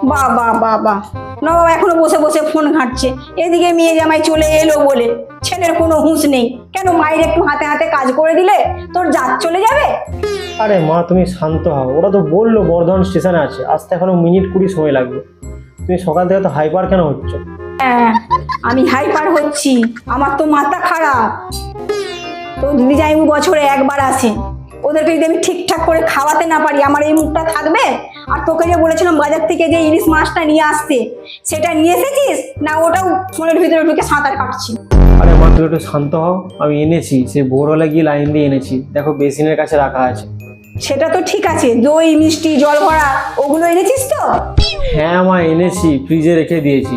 বাবা বাবা, নবাব এখনো বসে বসে ফোন ঘাঁটছে। এদিকে মেয়ে জামাই চলে এলো বলে ছেলের কোনো হুঁশ নেই। কেন মায়ের একটু হাতে হাতে কাজ করে দিলে তোর জাত চলে যাবে? আরে মা তুমি শান্ত হও, ওরা তো বললো বর্ধমান স্টেশনে আছে, আসতে এখনো মিনিট 20 সময় লাগবে। তুমি সকাল থেকে তো হাইপার কেন হচ্ছ? হ্যাঁ, আমি হাইপার হচ্ছি, আমার তো মাথা খারাপ। তো দিদি জামাইবু বছরে একবার আসে, ওদেরকে যদি আমি ঠিকঠাক করে খাওয়াতে না পারি আমার এই মুখটা থাকবে? আর তোকে যে বলেছিলাম বাজার থেকে যে ইলিশ মাছটা নিয়ে আসতে, সেটা নিয়ে এসেছিস না ওটাও ফোনের ভিতরে ঢুকে সাঁতার কাটছি? আরে মা তুমি একটু শান্ত হও, আমি এনেছি, সে ভোরবেলা গিয়ে লাইন দিয়ে এনেছি, দেখো বেসিনের কাছে রাখা আছে। সেটা তো ঠিক আছে, দই মিষ্টি জল ভরা ওগুলো এনেছিস তো? হ্যাঁ মা এনেছি, ফ্রিজে রেখে দিয়েছি।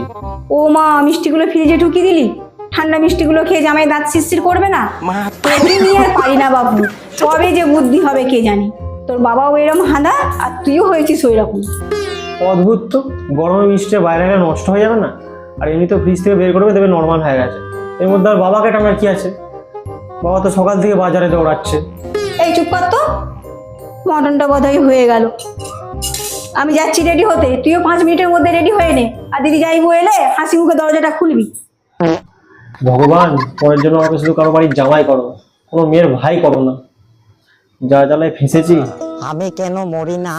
ও মা, মিষ্টিগুলো ফ্রিজে ঢুকিয়ে দিলি? ঠান্ডা মিষ্টিগুলো খেয়ে জামাই দাঁত শিরশির করবে না? তোকে নিয়ে আর পারি না বাবু, কবে যে বুদ্ধি হবে কে জানি। তোর বাবাও এরকম হাঁদা আর তুইও হয়েছিস ওই রকম। অদ্ভুত তো, গরমে মিষ্টি বাইরে গেলে নষ্ট হয়ে যাবে না? আর এমনি তো ফ্রিজ থেকে বের করবে দেবে, নর্মাল হয়ে গেছে। এর মধ্যে আর বাবাকে টানার কি আছে? বাবা তো সকাল থেকে বাজারে দৌড়াচ্ছে। এই চুপ কর তো, মটনটা বোধহয় হয়ে গেল। আমি যাচ্ছি রেডি হতে, তুইও 5 মিনিটের মধ্যে রেডি হয়ে নে। আর দিদি যাইবো এলে হাসি মুখে দরজাটা খুলবি। ভগবান, পরের জন্য আমাকে শুধু কারো বাড়ির জামাই করো, কোনো মেয়ের ভাই করো না। যা জ্বালায় ফেঁসেছি। আমি কেন মরি না?